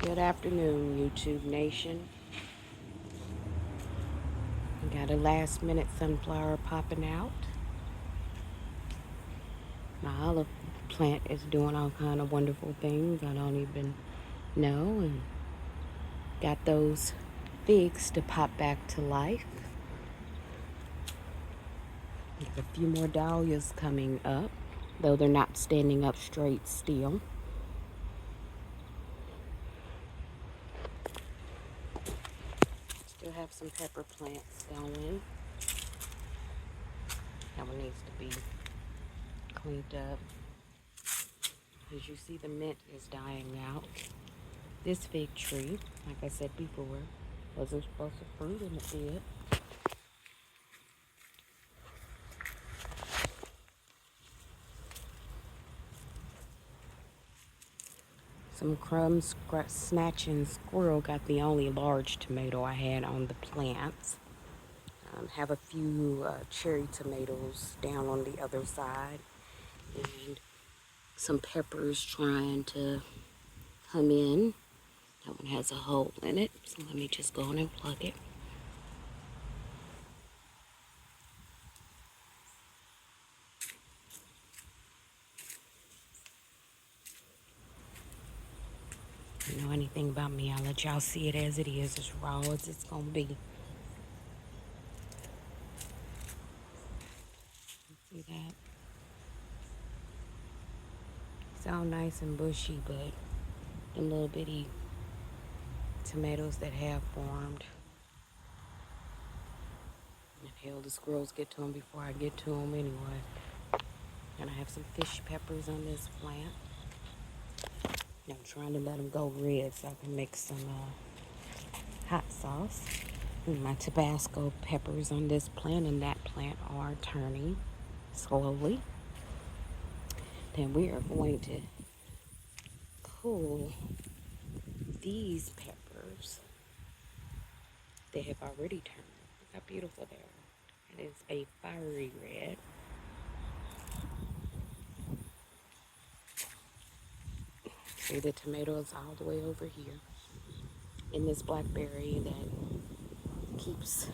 Good afternoon, YouTube Nation. Got a last minute sunflower popping out. My olive plant is doing all kind of wonderful things I don't even know, and got those figs to pop back to life. Got a few more dahlias coming up, though they're not standing up straight still. Still have some pepper plants going. That one needs to be cleaned up. As you see, the mint is dying out. This fig tree, like I said before, wasn't supposed to fruit, and it did. Some crumbs snatching squirrel got the only large tomato I had on the plants. Have a few cherry tomatoes down on the other side, and some peppers trying to come in. That one has a hole in it, so let me just go in and plug it. If you know anything about me, I'll let y'all see it as it is, as raw as it's gonna be. See that? It's all nice and bushy, but the little bitty tomatoes that have formed. And hell, the squirrels get to them before I get to them anyway. And I have some fish peppers on this plant. I'm trying to let them go red so I can make some hot sauce. And my Tabasco peppers on this plant and that plant are turning slowly. Then we are going to pull these peppers. They have already turned. Look how beautiful they are. It is a fiery red. See the tomatoes all the way over here. In this blackberry that keeps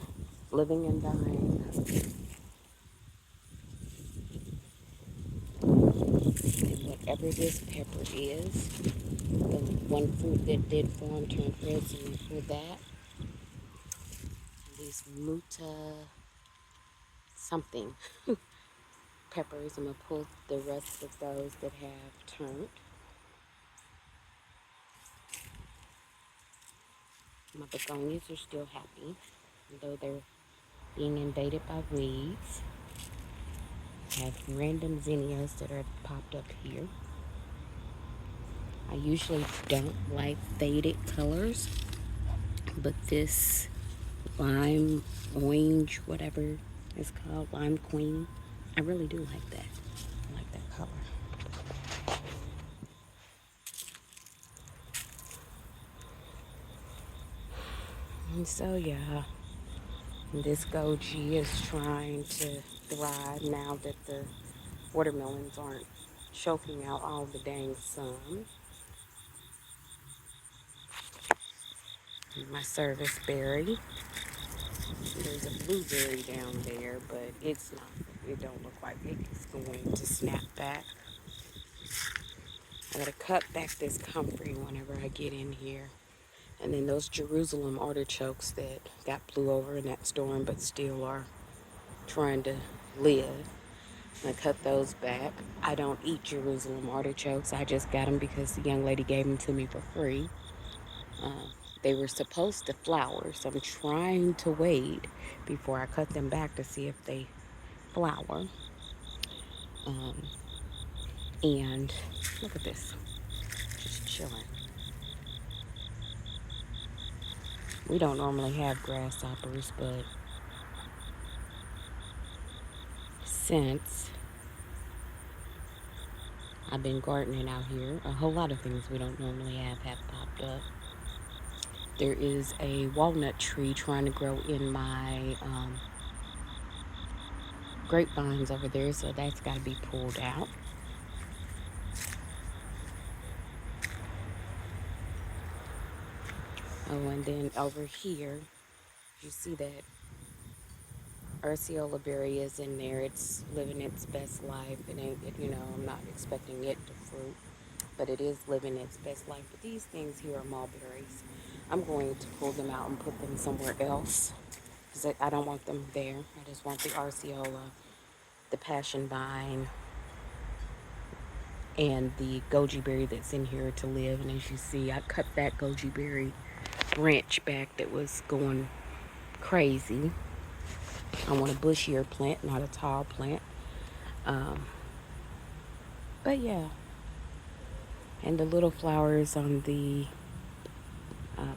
living and dying. And whatever this pepper is, the one fruit that did form turned red, so we pull that. And these muta something peppers, I'm going to pull the rest of those that have turned. My begonias are still happy, though they're being invaded by weeds. I have random zinnias that are popped up here. I usually don't like faded colors, but this lime, orange, whatever it's called, lime queen, I really do like that. I like that color. And so, yeah, this goji is trying to thrive now that the watermelons aren't choking out all the dang sun. And my service berry. There's a blueberry down there, but it's not. It don't look like it's going to snap back. I gotta cut back this comfrey whenever I get in here. And then those Jerusalem artichokes that got blew over in that storm but still are trying to live. I cut those back. I don't eat Jerusalem artichokes. I just got them because the young lady gave them to me for free. They were supposed to flower, so I'm trying to wait before I cut them back to see if they flower. And look at this, just chilling. We don't normally have grasshoppers, but since I've been gardening out here, a whole lot of things we don't normally have popped up. There is a walnut tree trying to grow in my grapevines over there, so that's got to be pulled out. Oh, and then over here, you see that Urceola berry is in there. It's living its best life. It ain't, I'm not expecting it to fruit, but it is living its best life. But these things here are mulberries. I'm going to pull them out and put them somewhere else because I don't want them there. I just want the Arceola, the passion vine, and the goji berry that's in here to live. And as you see, I cut that goji berry branch back that was going crazy. I want a bushier plant, not a tall plant. But yeah, and the little flowers on the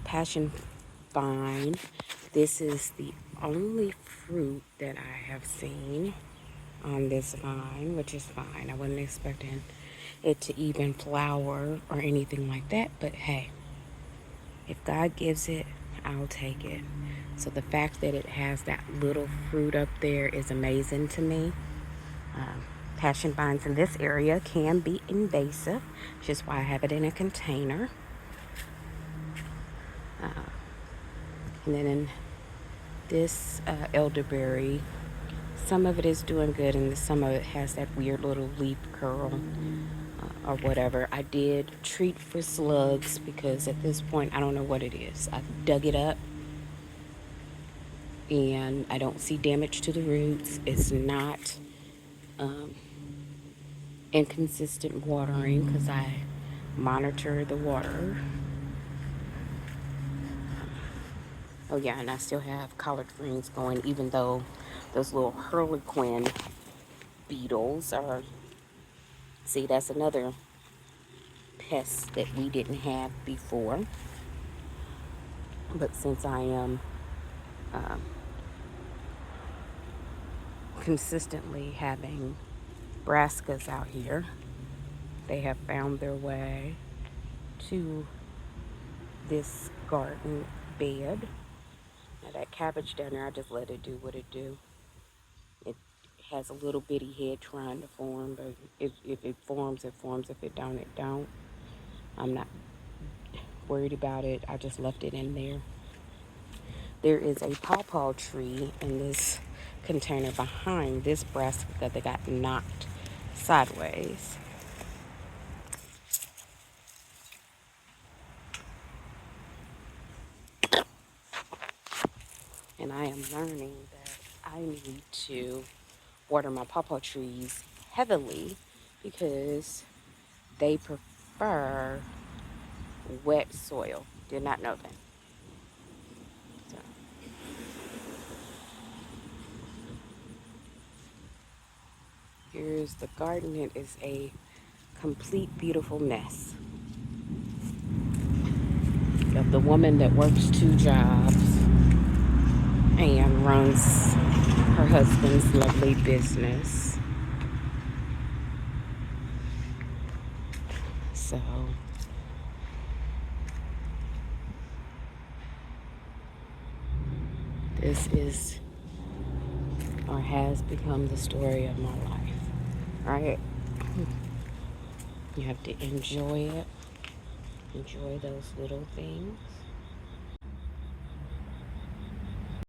passion vine. This is the only fruit that I have seen on this vine, which is fine. I wasn't expecting it to even flower or anything like that, but hey, if God gives it, I'll take it. So the fact that it has that little fruit up there is amazing to me. Passion vines in this area can be invasive, which is why I have it in a container. And then in this elderberry, some of it is doing good and some of it has that weird little leaf curl or whatever. I did treat for slugs because at this point I don't know what it is. I dug it up and I don't see damage to the roots. It's not inconsistent watering because I monitor the water. Oh yeah, and I still have collard greens going, even though those little harlequin beetles are, see, that's another pest that we didn't have before. But since I am consistently having brassicas out here, they have found their way to this garden bed. Now that cabbage down there, I just let it do what it do. It has a little bitty head trying to form, but if it forms, it forms. If it don't, it don't. I'm not worried about it. I just left it in there. There is a pawpaw tree in this container behind this brassica that got knocked sideways. And I am learning that I need to water my pawpaw trees heavily because they prefer wet soil. Did not know that. So, here's the garden. It is a complete beautiful mess of the woman that works 2 jobs and runs her husband's lovely business. So this is or has become the story of my life, right? You have to enjoy it. Enjoy those little things.